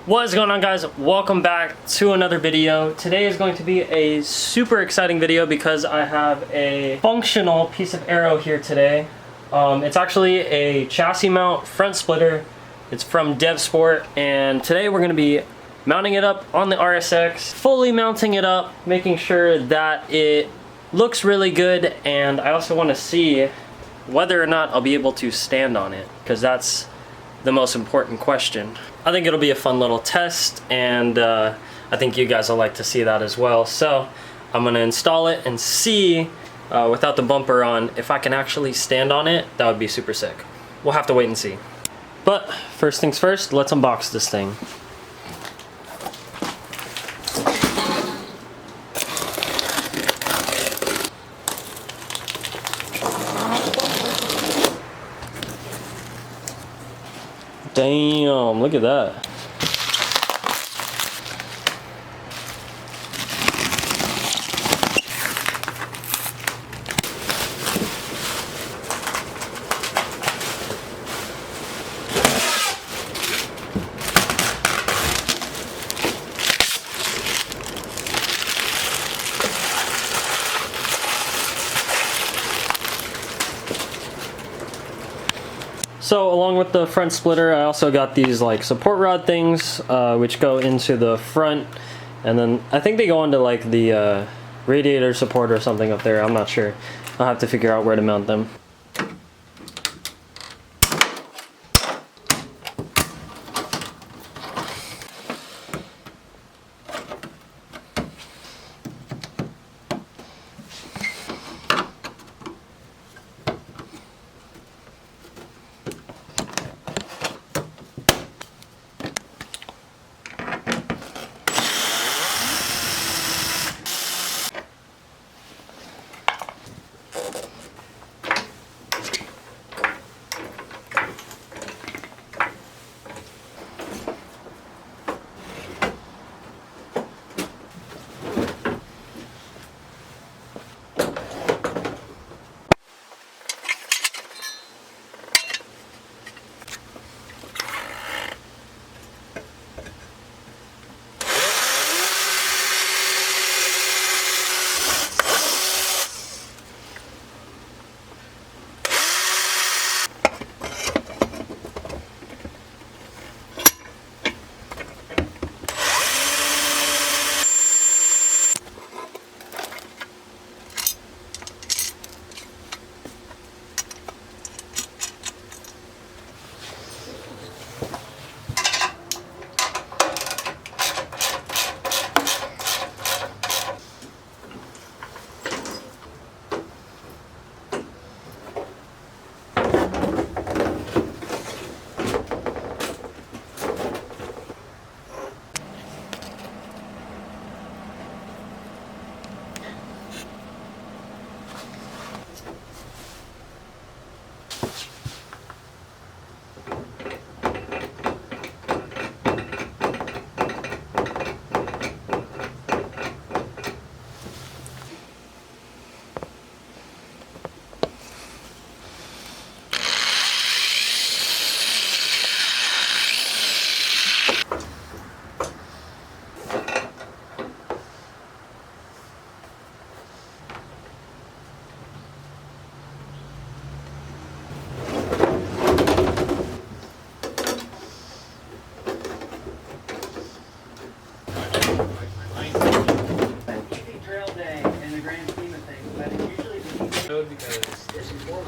What is going on, guys? Welcome back to another video. Today is going to be a super exciting video because I have a functional piece of aero here today. It's actually a chassis mount front splitter. It's from DevSport, and today we're going to be mounting it up on the RSX, fully mounting it up, making sure that it looks really good, and I also want to see whether or not I'll be able to stand on it, because that's the most important question. I think it'll be a fun little test, and I think you guys will like to see that as well. So I'm gonna install it and see without the bumper on if I can actually stand on it. That would be super sick. We'll have to wait and see. But first things first, let's unbox this thing. Damn, look at that. So along with the front splitter, I also got these like support rod things, which go into the front, and then I think they go into like the radiator support or something up there. I'm not sure. I'll have to figure out where to mount them.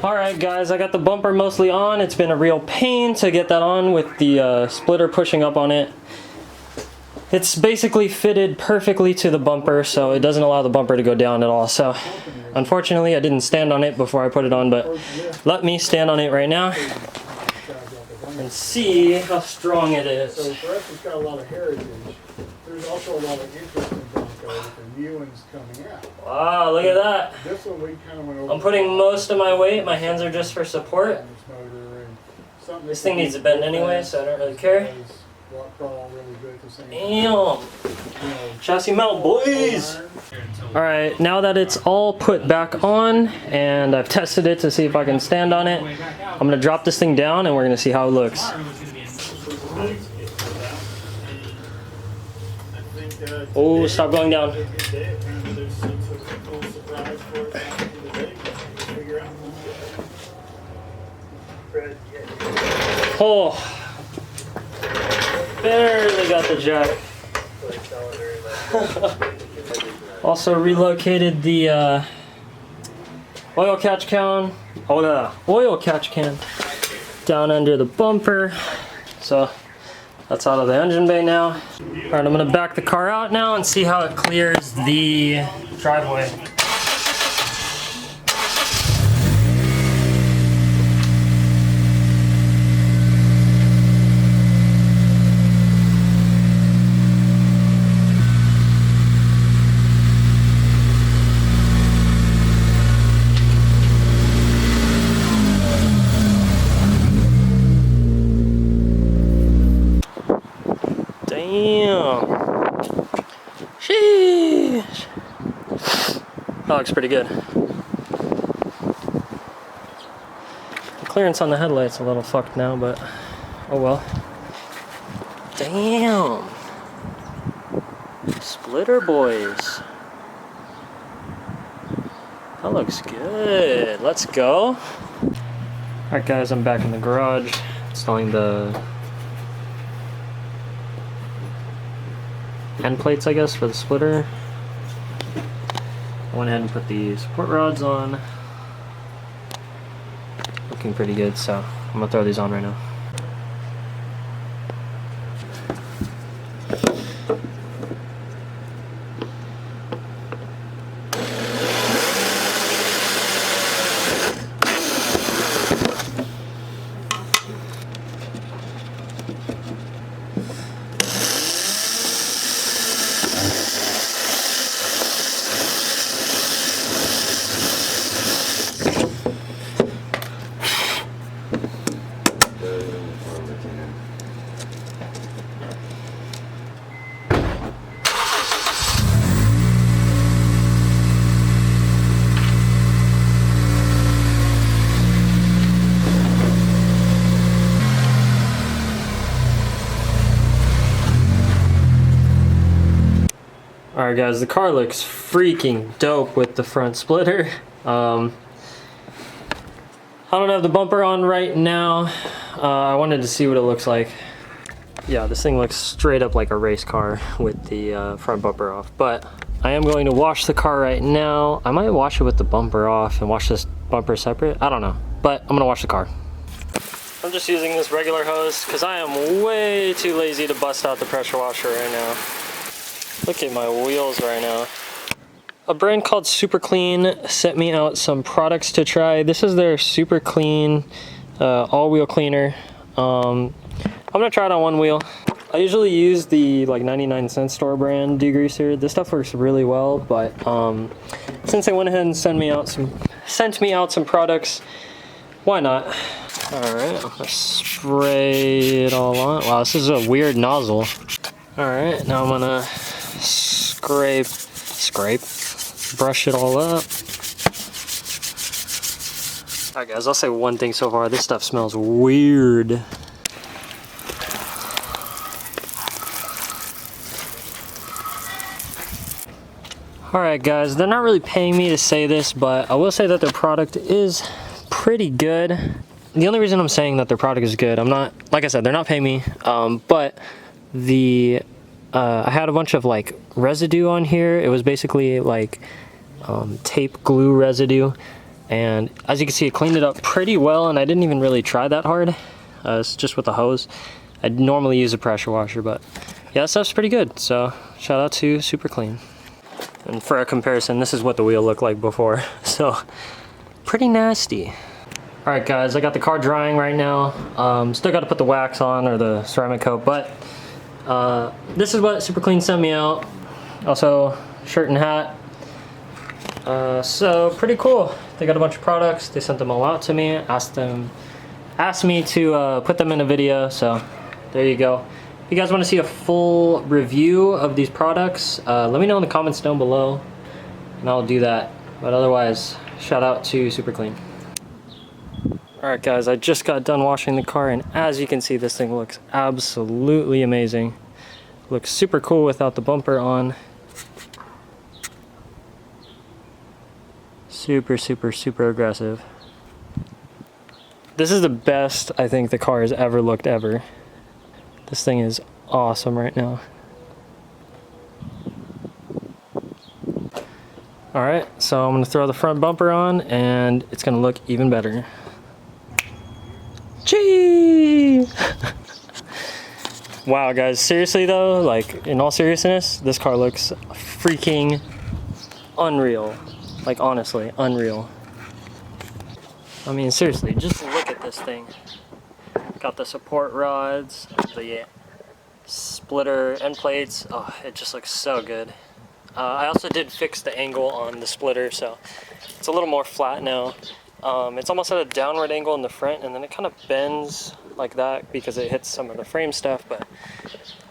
Alright guys, I got the bumper mostly on. It's been a real pain to get that on with the splitter pushing up on it. It's basically fitted perfectly to the bumper, so it doesn't allow the bumper to go down at all. So unfortunately I didn't stand on it before I put it on, but let me stand on it right now and see how strong it is. So for us, it's got a lot of heritage. There's also a lot of interest in Broncos and new ones coming out. Wow, look at that. This one we kind of went over. I'm putting most of my weight. My hands are just for support. This thing needs to bend anyway, so I don't really care. Damn. Chassis mount, boys! Alright, now that it's all put back on and I've tested it to see if I can stand on it, I'm going to drop this thing down and we're going to see how it looks. Oh, stop going down. Oh, barely got the jack. Also relocated the oil catch can. Oh, the oil catch can down under the bumper. So that's out of the engine bay now. All right, I'm gonna back the car out now and see how it clears the driveway. Damn. Sheesh. That looks pretty good. The clearance on the headlight's a little fucked now, but oh well. Damn. Splitter boys. That looks good. Let's go. Alright guys, I'm back in the garage installing the end plates, I guess, for the splitter. I went ahead and put the support rods on. Looking pretty good, so I'm gonna throw these on right now. Alright guys, the car looks freaking dope with the front splitter. I don't have the bumper on right now. I wanted to see what it looks like. Yeah, this thing looks straight up like a race car with the front bumper off. But I am going to wash the car right now. I might wash it with the bumper off and wash this bumper separate. I don't know, but I'm gonna wash the car. I'm just using this regular hose because I am way too lazy to bust out the pressure washer right now. Look at my wheels right now. A brand called Super Clean sent me out some products to try. This is their Super Clean all-wheel cleaner. I'm gonna try it on one wheel. I usually use the like 99-cent store brand degreaser. This stuff works really well, but since they went ahead and sent me out some products, why not? All right, let's spray it all on. Wow, this is a weird nozzle. All right, now I'm gonna brush it all up. Alright guys, I'll say one thing so far. This stuff smells weird. Alright guys, they're not really paying me to say this, but I will say that their product is pretty good. The only reason I'm saying that their product is good, like I said, they're not paying me, but I had a bunch of like residue on here. It was basically like tape glue residue, and as you can see, it cleaned it up pretty well, and I didn't even really try that hard. It's just with the hose. I'd normally use a pressure washer, but yeah, that stuff's pretty good. So shout out to Super Clean. And for a comparison, this is what the wheel looked like before. So pretty nasty. All right guys, I got the car drying right now. Still got to put the wax on, or the ceramic coat, but this is what Super Clean sent me out. Also, shirt and hat. So pretty cool. They got a bunch of products. They sent them all out to me. Asked me to put them in a video. So there you go. If you guys want to see a full review of these products, let me know in the comments down below, and I'll do that. But otherwise, shout out to Super Clean. Alright guys, I just got done washing the car, and as you can see, this thing looks absolutely amazing. Looks super cool without the bumper on. Super, super, super aggressive. This is the best I think the car has ever looked ever. This thing is awesome right now. All right, so I'm gonna throw the front bumper on and it's gonna look even better. Gee! Wow, guys, seriously though, like in all seriousness, this car looks freaking unreal. Like honestly, unreal. I mean, seriously, just look at this thing. Got the support rods, the splitter end plates. Oh, it just looks so good. I also did fix the angle on the splitter, so it's a little more flat now. It's almost at a downward angle in the front, and then it kind of bends like that because it hits some of the frame stuff, but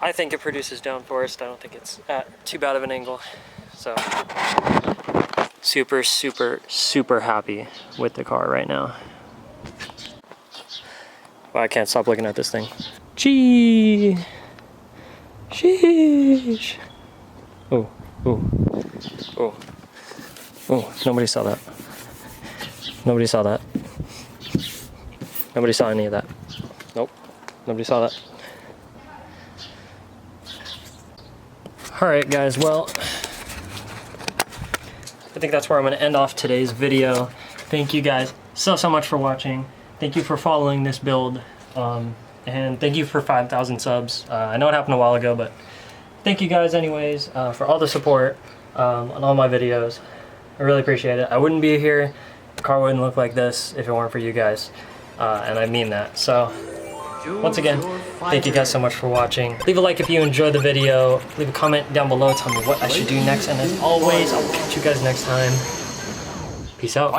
I think it produces downforce. I don't think it's at too bad of an angle. So super, super, super happy with the car right now. Wow, I can't stop looking at this thing. Gee! Sheesh! Oh, oh, oh, oh, nobody saw that. Nobody saw that. Nobody saw any of that. Nope, nobody saw that. Alright guys, well, I think that's where I'm going to end off today's video. Thank you guys so much for watching. Thank you for following this build. And thank you for 5,000 subs. I know it happened a while ago, but thank you guys anyways for all the support on all my videos. I really appreciate it. I wouldn't be here. The car wouldn't look like this if it weren't for you guys. And I mean that. So once again, thank you guys so much for watching. Leave a like if you enjoyed the video. Leave a comment down below. Tell me what I should do next. And as always, I will catch you guys next time. Peace out.